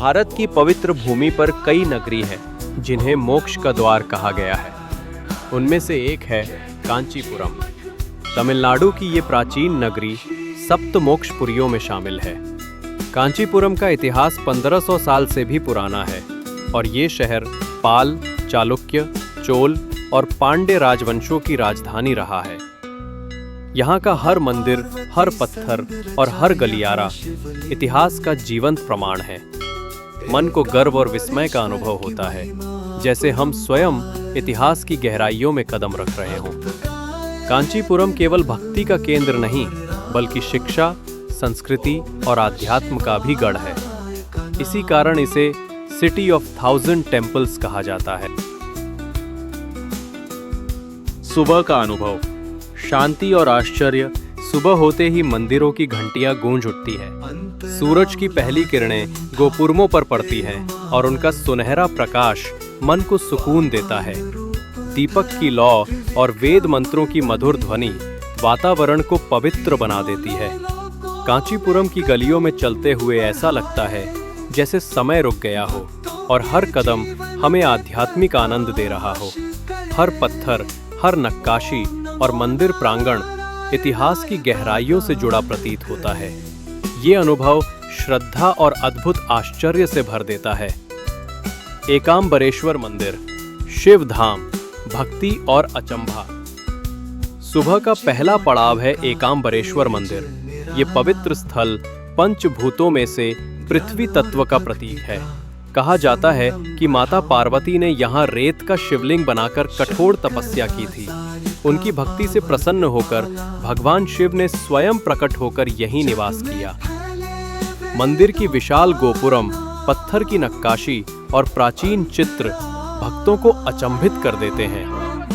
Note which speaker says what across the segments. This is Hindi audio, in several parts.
Speaker 1: भारत की पवित्र भूमि पर कई नगरी हैं जिन्हें मोक्ष का द्वार कहा गया है। उनमें से एक है कांचीपुरम। तमिलनाडु की ये प्राचीन नगरी सप्त मोक्षपुरियों में शामिल है। कांचीपुरम का इतिहास 1500 साल से भी पुराना है और ये शहर पाल, चालुक्य, चोल और पांड्य राजवंशों की राजधानी रहा है। यहाँ का हर मंदिर, हर पत्थर और हर गलियारा इतिहास का जीवंत प्रमाण है। मन को गर्व और विस्मय का अनुभव होता है, जैसे हम स्वयं इतिहास की गहराइयों में कदम रख रहे हों। कांचीपुरम केवल भक्ति का केंद्र नहीं, बल्कि शिक्षा, संस्कृति और आध्यात्म का भी गढ़ है। इसी कारण इसे सिटी ऑफ 1000 टेम्पल्स कहा जाता है। सुबह का अनुभव, शांति और आश्चर्य। सुबह होते ही मंदिरों की घंटियां गूंज उठती है। सूरज की पहली किरणें गोपुरमों पर पड़ती हैं और उनका सुनहरा प्रकाश मन को सुकून देता है। दीपक की लौ और वेद मंत्रों की मधुर ध्वनि वातावरण को पवित्र बना देती है। कांचीपुरम की गलियों में चलते हुए ऐसा लगता है जैसे समय रुक गया हो और हर कदम हमें आध्यात्मिक आनंद दे रहा हो। हर पत्थर, हर नक्काशी और मंदिर प्रांगण इतिहास की गहराइयों से जुड़ा प्रतीत होता है। ये अनुभव श्रद्धा और अद्भुत आश्चर्य से भर देता है। एकांबरेश्वर मंदिर, शिव धाम, भक्ति और अचंभा। सुबह का पहला पड़ाव है एकांबरेश्वर मंदिर। ये पवित्र स्थल पंचभूतों में से पृथ्वी तत्व का प्रतीक है। कहा जाता है कि माता पार्वती ने यहाँ रेत का शिवलिंग बनाकर कठोर तपस्या की थी। उनकी भक्ति से प्रसन्न होकर भगवान शिव ने स्वयं प्रकट होकर यहीं निवास किया। मंदिर की विशाल गोपुरम, पत्थर की नक्काशी और प्राचीन चित्र भक्तों को अचंभित कर देते हैं।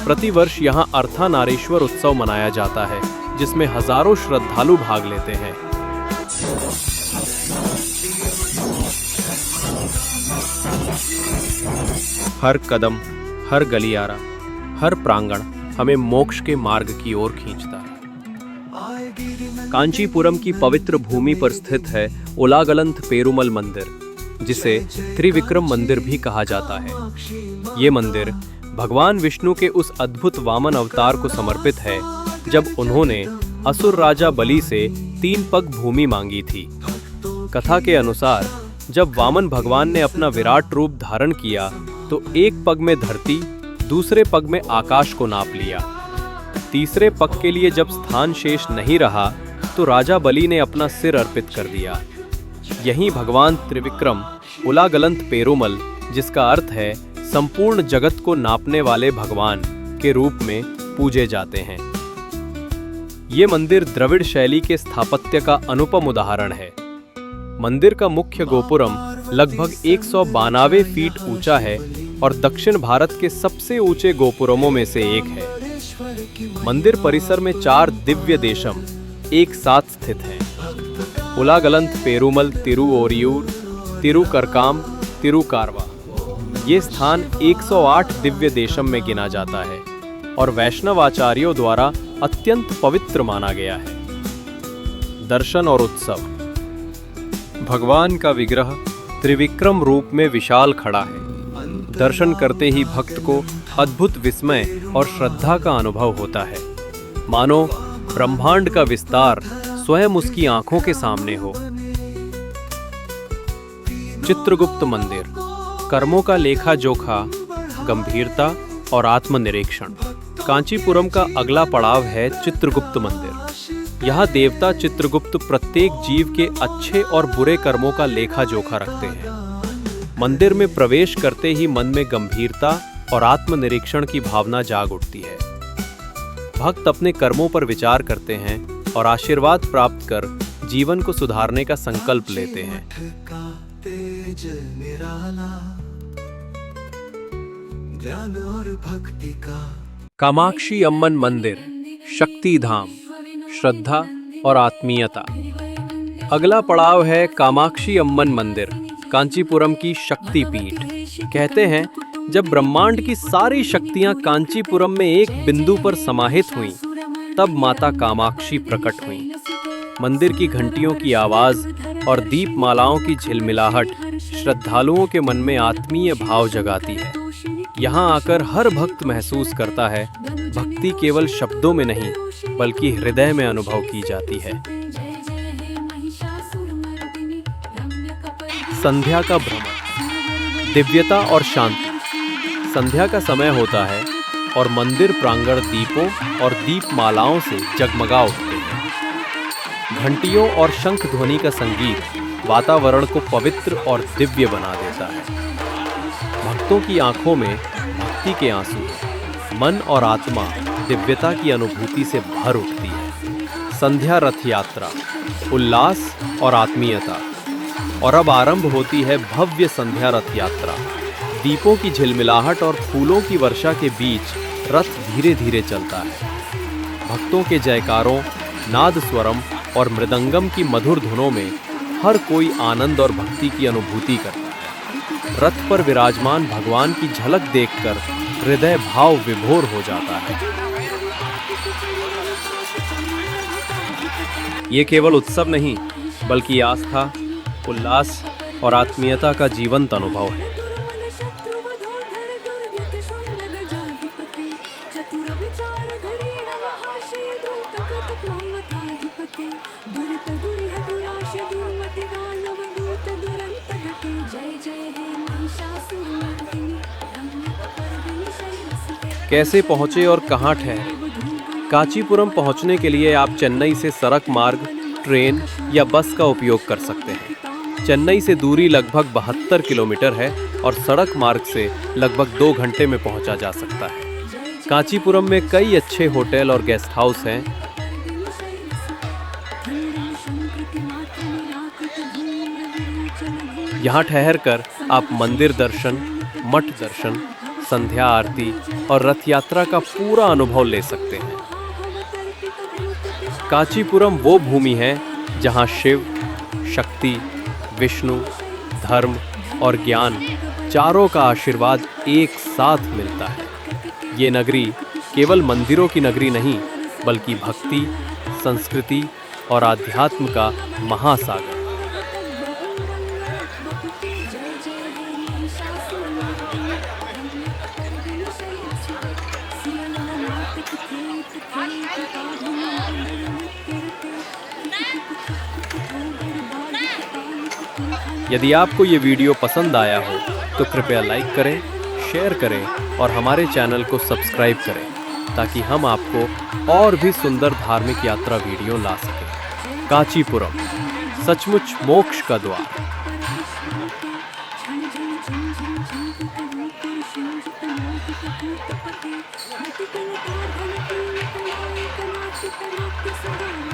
Speaker 1: प्रतिवर्ष यहाँ अर्धनारीश्वर उत्सव मनाया जाता है, जिसमें हजारों श्रद्धालु भाग लेते हैं। हर कदम, हर गलियारा, हर प्रांगण हमें मोक्ष के मार्ग की ओर खींचता है। कांचीपुरम की पवित्र भूमि पर स्थित है उलागलंथ पेरुमल मंदिर, जिसे त्रिविक्रम मंदिर भी कहा जाता है। ये मंदिर भगवान विष्णु के उस अद्भुत वामन अवतार को समर्पित है जब उन्होंने असुर राजा बलि से 3 पग भूमि मांगी थी। कथा के अनुसार जब वामन भगवान ने अपना विराट रूप धारण किया तो एक पग में धरती, दूसरे पग में आकाश को नाप लिया। तीसरे पग के लिए जब स्थान शेष नहीं रहा तो राजा बलि ने अपना सिर अर्पित कर दिया। यहीं भगवान त्रिविक्रम उलागलंथ पेरुमल, जिसका अर्थ है संपूर्ण जगत को नापने वाले भगवान, के रूप में पूजे जाते हैं। ये मंदिर द्रविड़ शैली के स्थापत्य का अनुपम उदाहरण है। मंदिर का मुख्य गोपुरम लगभग 192 फीट ऊंचा है और दक्षिण भारत के सबसे ऊंचे गोपुरमों में से एक है। मंदिर परिसर में 4 दिव्य देशम एक साथ स्थित हैं। उलागलंथ पेरुमल तिरुओरियूर, तिरुकरकाम, तिरुकारवा। ये स्थान 108 दिव्य देशम में गिना जाता है और वैष्णव आचार्यों द्वारा अत्यंत पवित्र माना गया है। दर्शन और उत्सव। भगवान का विग्रह त्रिविक्रम रूप में विशाल खड़ा है। दर्शन करते ही भक्त को अद्भुत विस्मय और श्रद्धा का अनुभव होता है, मानो ब्रह्मांड का विस्तार स्वयं उसकी आंखों के सामने हो। चित्रगुप्त मंदिर, कर्मों का लेखा जोखा, गंभीरता और आत्मनिरीक्षण। कांचीपुरम का अगला पड़ाव है चित्रगुप्त मंदिर। यहाँ देवता चित्रगुप्त प्रत्येक जीव के अच्छे और बुरे कर्मों का लेखा जोखा रखते हैं। मंदिर में प्रवेश करते ही मन में गंभीरता और आत्मनिरीक्षण की भावना जाग उठती है। भक्त अपने कर्मों पर विचार करते हैं और आशीर्वाद प्राप्त कर जीवन को सुधारने का संकल्प लेते हैं। कामाक्षी अम्मन मंदिर, शक्ति धाम, श्रद्धा और आत्मीयता। अगला पड़ाव है कामाक्षी अम्मन मंदिर, कांचीपुरम की शक्ति पीठ। कहते हैं जब ब्रह्मांड की सारी शक्तियां कांचीपुरम में एक बिंदु पर समाहित हुईं, तब माता कामाक्षी प्रकट हुईं। मंदिर की घंटियों की आवाज और दीपमालाओं की झिलमिलाहट श्रद्धालुओं के मन में आत्मीय भाव जगाती है। यहाँ आकर हर भक्त महसूस करता है भक्ति केवल शब्दों में नहीं बल्कि हृदय में अनुभव की जाती है। संध्या का भ्रमण, दिव्यता और शांति। संध्या का समय होता है और मंदिर प्रांगण दीपों और दीपमालाओं से जगमगा उठते हैं। घंटियों और शंख ध्वनि का संगीत वातावरण को पवित्र और दिव्य बना देता है। भक्तों की आंखों में भक्ति के आंसू, मन और आत्मा दिव्यता की अनुभूति से भर उठती है। संध्या रथ यात्रा, उल्लास और आत्मीयता। और अब आरंभ होती है भव्य संध्या रथ यात्रा। दीपों की झिलमिलाहट और फूलों की वर्षा के बीच रथ धीरे धीरे चलता है। भक्तों के जयकारों, नाद स्वरम और मृदंगम की मधुर धुनों में हर कोई आनंद और भक्ति की अनुभूति करता है। रथ पर विराजमान भगवान की झलक देखकर हृदय भाव विभोर हो जाता है। ये केवल उत्सव नहीं बल्कि आस्था, उल्लास और आत्मीयता का जीवंत अनुभव है। कैसे पहुंचे और कहां ठहरे? कांचीपुरम पहुंचने के लिए आप चेन्नई से सड़क मार्ग, ट्रेन या बस का उपयोग कर सकते हैं। चेन्नई से दूरी लगभग 72 किलोमीटर है और सड़क मार्ग से लगभग 2 घंटे में पहुंचा जा सकता है। कांचीपुरम में कई अच्छे होटल और गेस्ट हाउस हैं। यहाँ ठहरकर आप मंदिर दर्शन, मठ दर्शन, संध्या आरती और रथ यात्रा का पूरा अनुभव ले सकते हैं। कांचीपुरम वो भूमि है जहाँ शिव, शक्ति, विष्णु, धर्म और ज्ञान चारों का आशीर्वाद एक साथ मिलता है। ये नगरी केवल मंदिरों की नगरी नहीं बल्कि भक्ति, संस्कृति और आध्यात्म का महासागर। यदि आपको ये वीडियो पसंद आया हो तो कृपया लाइक करें, शेयर करें और हमारे चैनल को सब्सक्राइब करें ताकि हम आपको और भी सुंदर धार्मिक यात्रा वीडियो ला सकें। कांचीपुरम सचमुच मोक्ष का द्वार।
Speaker 2: Thank you.